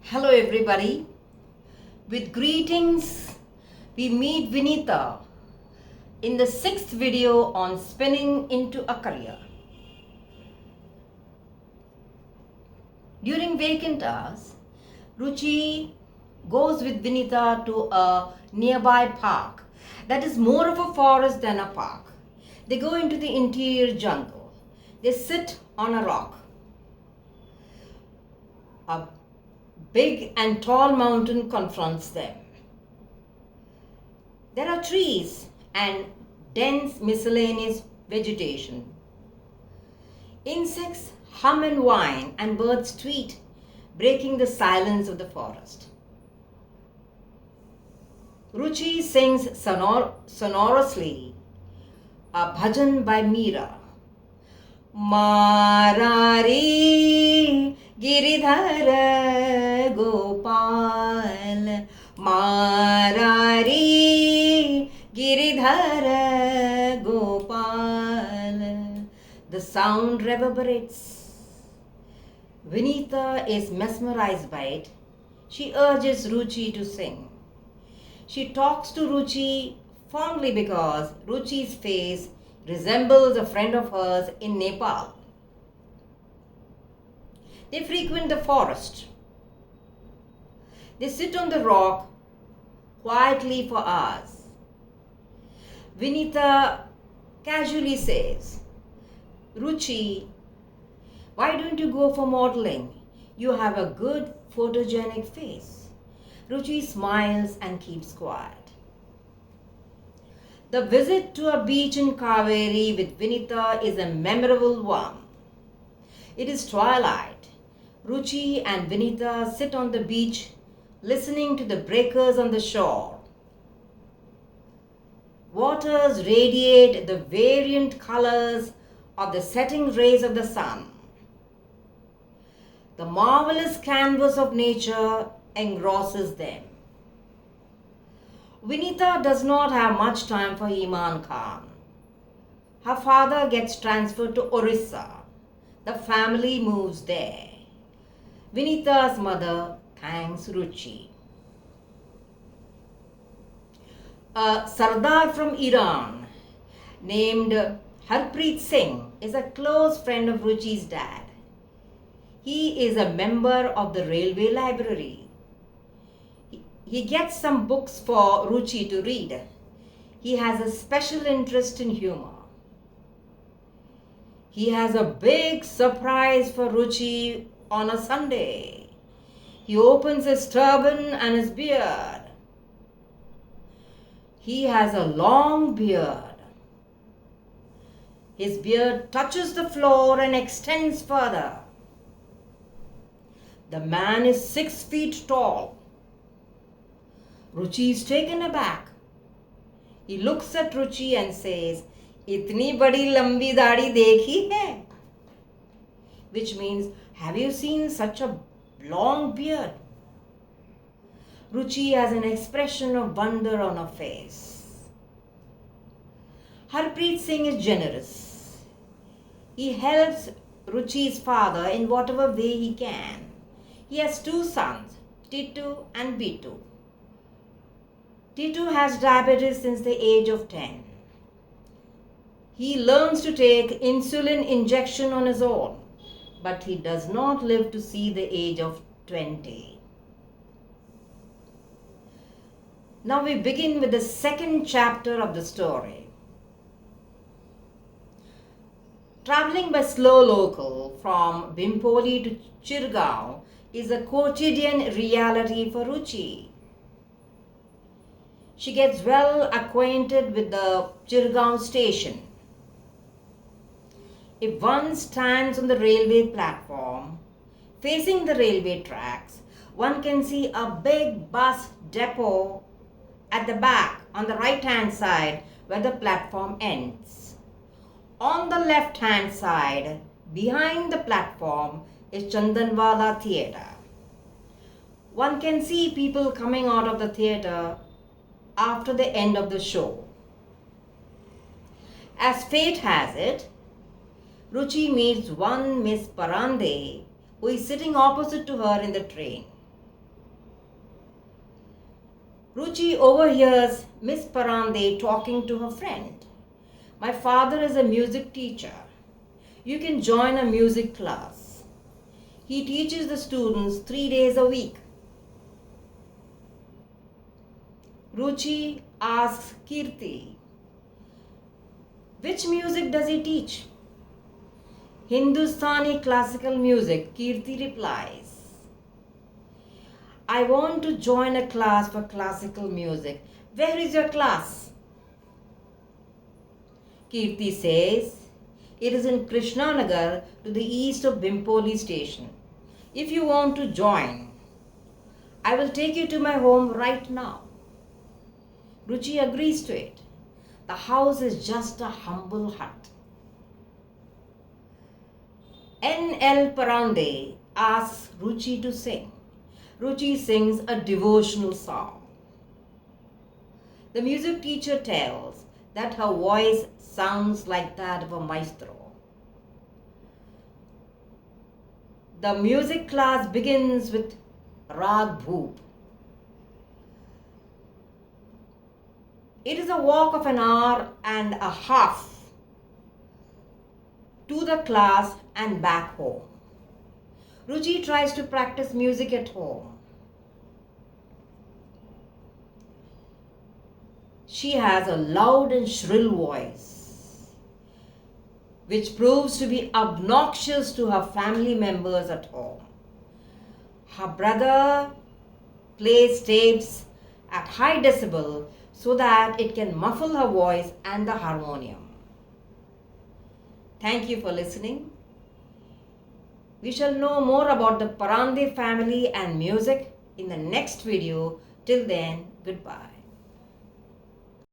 Hello everybody. With greetings, we meet Vinita in the sixth video on spinning into a career. During vacant hours, Ruchi goes with Vinita to a nearby park that is more of a forest than a park. They go into the interior jungle. They sit on a rock. A big and tall mountain confronts them. There are trees and dense miscellaneous vegetation. Insects hum and whine and birds tweet, breaking the silence of the forest. Ruchi sings sonorously a bhajan by Meera. Marari Giridhara Gopal, Marari Giridhara Gopal. The sound reverberates. Vinita is mesmerized by it. She urges Ruchi to sing. She talks to Ruchi fondly because Ruchi's face resembles a friend of hers in Nepal. They frequent the forest. They sit on the rock quietly for hours. Vinita casually says, Ruchi, why don't you go for modeling? You have a good photogenic face. Ruchi smiles and keeps quiet. The visit to a beach in Kaveri with Vinita is a memorable one. It is twilight. Ruchi and Vinita sit on the beach listening to the breakers on the shore. Waters radiate the variant colors of the setting rays of the sun. The marvelous canvas of nature engrosses them. Vinita does not have much time for Iman Khan. Her father gets transferred to Orissa. The family moves there. Vinita's mother thanks Ruchi. A Sardar from Iran named Harpreet Singh is a close friend of Ruchi's dad. He is a member of the railway library. He gets some books for Ruchi to read. He has a special interest in humor. He has a big surprise for Ruchi on a Sunday. He opens his turban and his beard. He has a long beard. His beard touches the floor and extends further. The man is 6 feet tall. Ruchi is taken aback. He looks at Ruchi and says, "Itni badi lambi daadi dekhi hai?" Which means, have you seen such a long beard? Ruchi has an expression of wonder on her face. Harpreet Singh is generous. He helps Ruchi's father in whatever way he can. He has 2 sons, Titu and Bitu. Titu has diabetes since the age of 10. He learns to take insulin injection on his own, but he does not live to see the age of 20. Now we begin with the second chapter of the story. Traveling by slow local from Bimpoli to Chirgaon is a quotidian reality for Ruchi. She gets well acquainted with the Chirgaon station. If one stands on the railway platform, facing the railway tracks, one can see a big bus depot at the back on the right hand side where the platform ends. On the left hand side, behind the platform, is Chandanwala Theatre. One can see people coming out of the theatre after the end of the show. As fate has it, Ruchi meets one Miss Parande who is sitting opposite to her in the train. Ruchi overhears Miss Parande talking to her friend. My father is a music teacher. You can join a music class. He teaches the students 3 days a week. Ruchi asks Kirti, which music does he teach? Hindustani classical music, Kirti replies. I want to join a class for classical music. Where is your class? Kirti says, it is in Krishnanagar to the east of Bimpoli station. If you want to join, I will take you to my home right now. Ruchi agrees to it. The house is just a humble hut. N.L. Parande asks Ruchi to sing. Ruchi sings a devotional song. The music teacher tells that her voice sounds like that of a maestro. The music class begins with Rag Bhoop. It is a walk of an hour and a half to the class and back home. Ruchi tries to practice music at home. She has a loud and shrill voice, which proves to be obnoxious to her family members at home. Her brother plays tapes at high decibel so that it can muffle her voice and the harmonium. Thank you for listening. We shall know more about the Parande family and music in the next video. Till then, goodbye.